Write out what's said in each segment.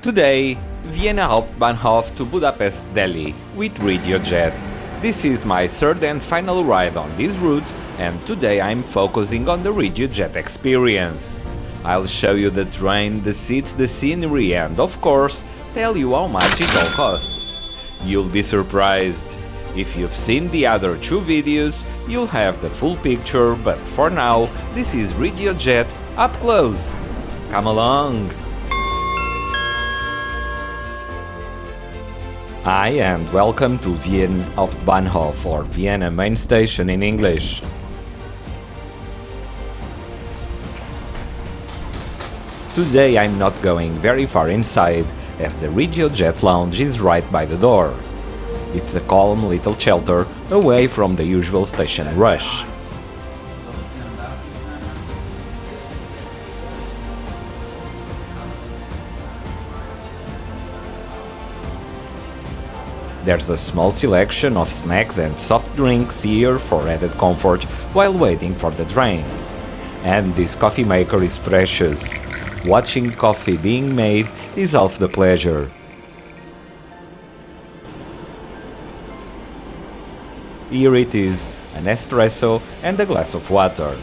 Today, Vienna Hauptbahnhof to Budapest Déli with RegioJet. This is my third and final ride on this route, and today I'm focusing on the RegioJet experience. I'll show you the train, the seats, the scenery, and of course, tell you how much it all costs. You'll be surprised. If you've seen the other two videos, you'll have the full picture, but for now, this is RegioJet up close. Come along! Hi and welcome to Vienna Hauptbahnhof, or Vienna main station in English. Today I'm not going very far inside, as the RegioJet lounge is right by the door. It's a calm little shelter away from the usual station rush. There's a small selection of snacks and soft drinks here for added comfort while waiting for the train. And this coffee maker is precious. Watching coffee being made is half the pleasure. Here it is, an espresso and a glass of water.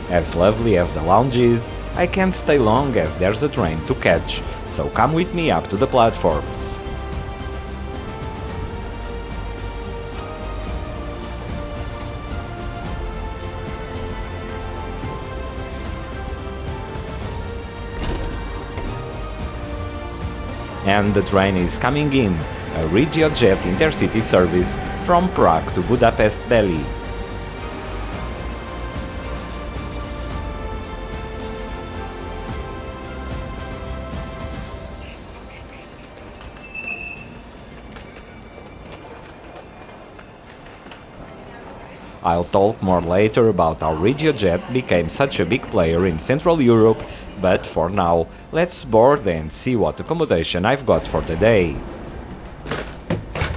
As lovely as the lounge is, I can't stay long as there's a train to catch, so come with me up to the platforms. And the train is coming in, a RegioJet intercity service from Prague to Budapest-Deli. I'll talk more later about how RegioJet became such a big player in Central Europe, but for now, let's board and see what accommodation I've got for the day.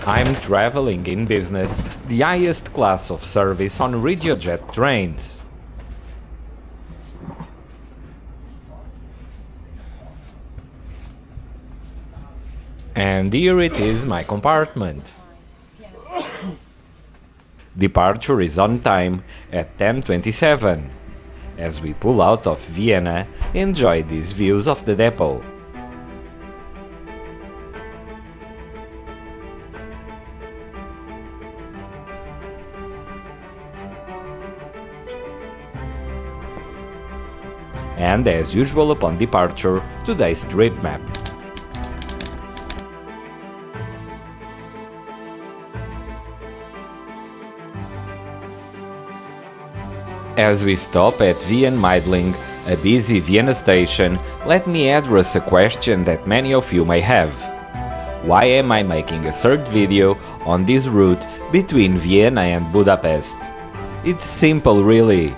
I'm traveling in business, the highest class of service on RegioJet trains. And here it is, my compartment. Departure is on time at 10:27. As we pull out of Vienna, enjoy these views of the depot. And as usual upon departure, today's trip map. As we stop at Wien-Meidling, a busy Vienna station, let me address a question that many of you may have. Why am I making a third video on this route between Vienna and Budapest? It's simple really.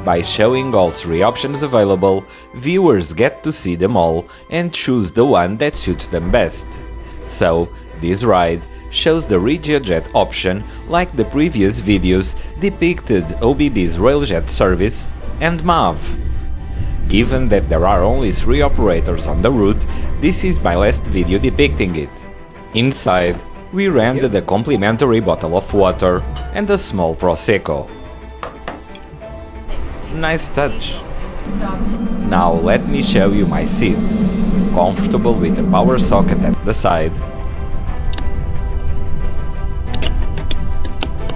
By showing all three options available, viewers get to see them all and choose the one that suits them best. So, this ride shows the RegioJet option like the previous videos depicted ÖBB's railjet service and MAV. Given that there are only 3 operators on the route, this is my last video depicting it. Inside, we rented a complimentary bottle of water and a small Prosecco. Nice touch. Now let me show you my seat. Comfortable with a power socket at the side.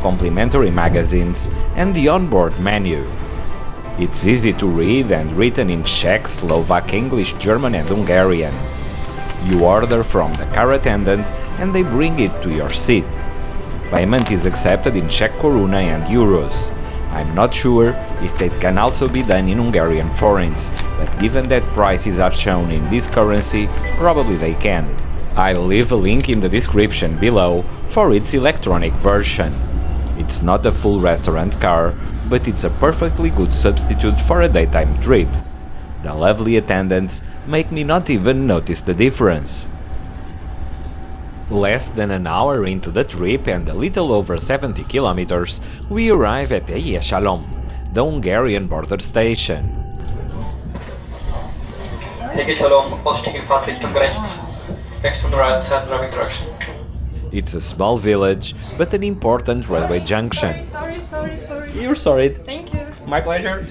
Complimentary magazines and the onboard menu. It's easy to read and written in Czech, Slovak, English, German and Hungarian. You order from the car attendant and they bring it to your seat. Payment is accepted in Czech koruna and euros. I'm not sure if it can also be done in Hungarian forints, but given that prices are shown in this currency, probably they can. I'll leave a link in the description below for its electronic version. It's not a full restaurant car, but it's a perfectly good substitute for a daytime trip. The lovely attendants make me not even notice the difference. Less than an hour into the trip and a little over 70 kilometers, we arrive at Hegyeshalom, the Hungarian border station. Hegyeshalom, ausstieg in Fahrtrichtung rechts. Rechts on the right side driving direction. It's a small village, but an important railway junction. Sorry. You're sorry. Thank you. My pleasure.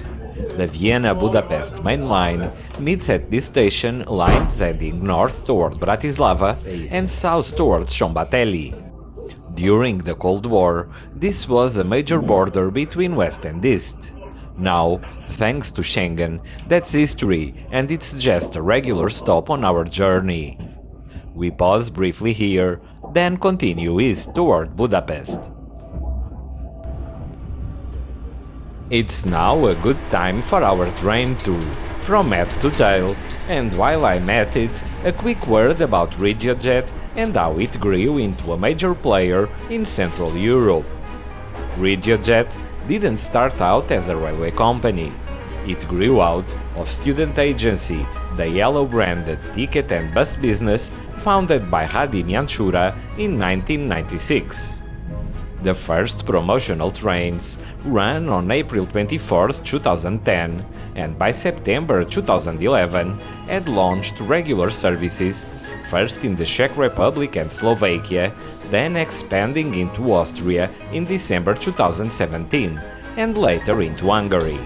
The Vienna-Budapest main line meets at this station lines heading north toward Bratislava and south towards Szombathely. During the Cold War, this was a major border between West and East. Now, thanks to Schengen, that's history and it's just a regular stop on our journey. We pause briefly here, then continue east toward Budapest. It's now a good time for our train tour, from head to tail, and while I'm at it, a quick word about RegioJet and how it grew into a major player in Central Europe. RegioJet didn't start out as a railway company. It grew out of student agency, the yellow-branded ticket and bus business founded by Radim Jančura in 1996. The first promotional trains ran on April 24, 2010, and by September 2011 had launched regular services, first in the Czech Republic and Slovakia, then expanding into Austria in December 2017, and later into Hungary.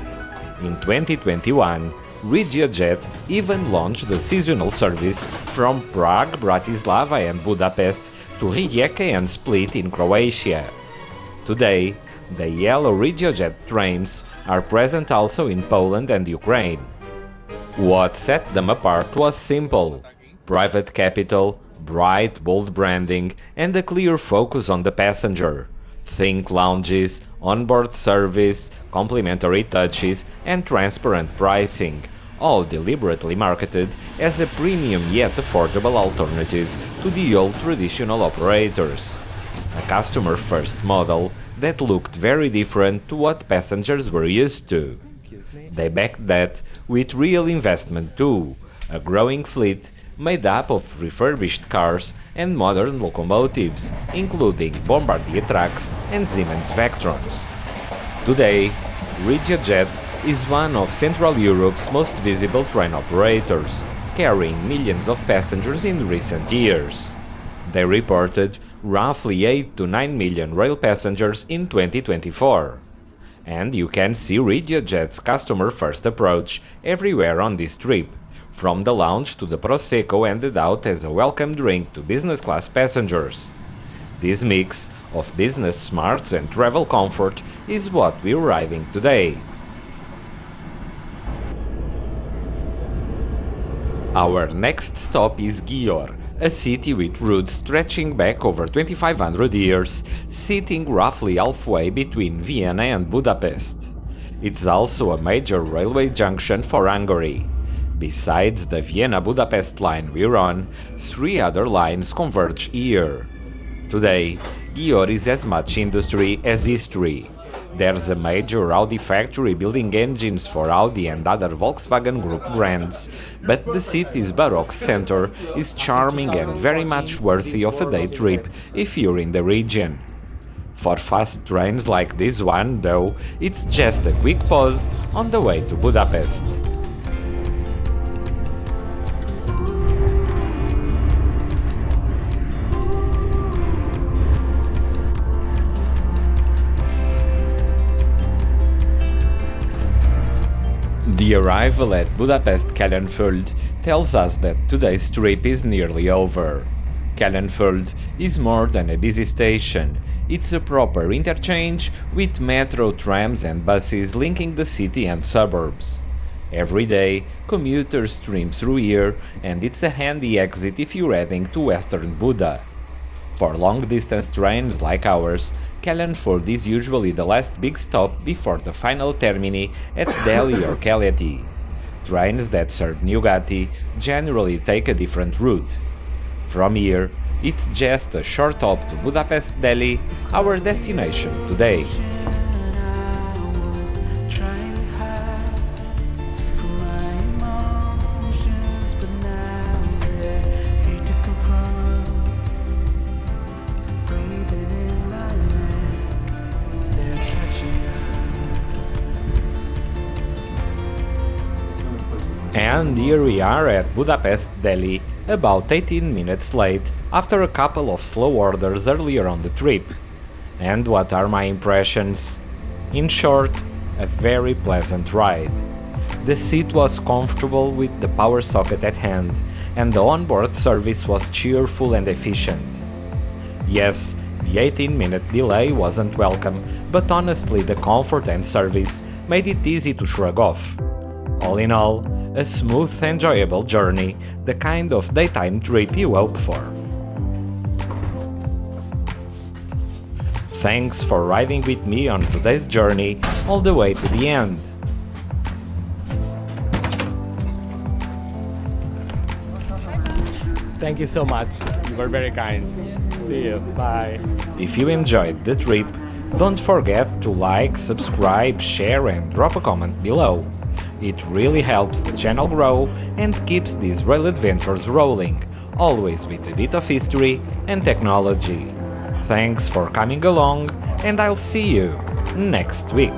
In 2021, RegioJet even launched the seasonal service from Prague, Bratislava and Budapest to Rijeka and Split in Croatia. Today, the yellow RegioJet trains are present also in Poland and Ukraine. What set them apart was simple: private capital, bright, bold branding, and a clear focus on the passenger. Think lounges, onboard service, complimentary touches, and transparent pricing, all deliberately marketed as a premium yet affordable alternative to the old traditional operators. A customer-first model that looked very different to what passengers were used to. They backed that with real investment too, a growing fleet made up of refurbished cars and modern locomotives, including Bombardier trucks and Siemens Vectrons. Today, RegioJet is one of Central Europe's most visible train operators, carrying millions of passengers in recent years. They reported roughly 8 to 9 million rail passengers in 2024. And you can see RegioJet's customer-first approach everywhere on this trip, from the lounge to the Prosecco handed out as a welcome drink to business-class passengers. This mix of business smarts and travel comfort is what we're riding today. Our next stop is Gyor, a city with roots stretching back over 2500 years, sitting roughly halfway between Vienna and Budapest. It's also a major railway junction for Hungary. Besides the Vienna-Budapest line we're on, 3 other lines converge here. Today, Gyor is as much industry as history. There's a major Audi factory building engines for Audi and other Volkswagen Group brands, but the city's Baroque center is charming and very much worthy of a day trip if you're in the region. For fast trains like this one, though, it's just a quick pause on the way to Budapest. The arrival at Budapest-Kelenfold tells us that today's trip is nearly over. Kelenfold is more than a busy station, it's a proper interchange with metro, trams and buses linking the city and suburbs. Every day, commuters stream through here and it's a handy exit if you're heading to Western Buda. For long-distance trains like ours, Kelenfold is usually the last big stop before the final termini at Delhi or Keleti. Trains that serve Newgati generally take a different route. From here, it's just a short hop to Budapest-Deli, our destination today. And here we are at Budapest-Deli, about 18 minutes late after a couple of slow orders earlier on the trip. And what are my impressions? In short, a very pleasant ride. The seat was comfortable with the power socket at hand, and the onboard service was cheerful and efficient. Yes, the 18-minute delay wasn't welcome, but honestly the comfort and service made it easy to shrug off. All in all, a smooth, enjoyable journey, the kind of daytime trip you hope for. Thanks for riding with me on today's journey all the way to the end. Thank you so much. You were very kind. See you. Bye. If you enjoyed the trip, don't forget to like, subscribe, share and drop a comment below. It really helps the channel grow and keeps these rail adventures rolling, always with a bit of history and technology. Thanks for coming along, and I'll see you next week.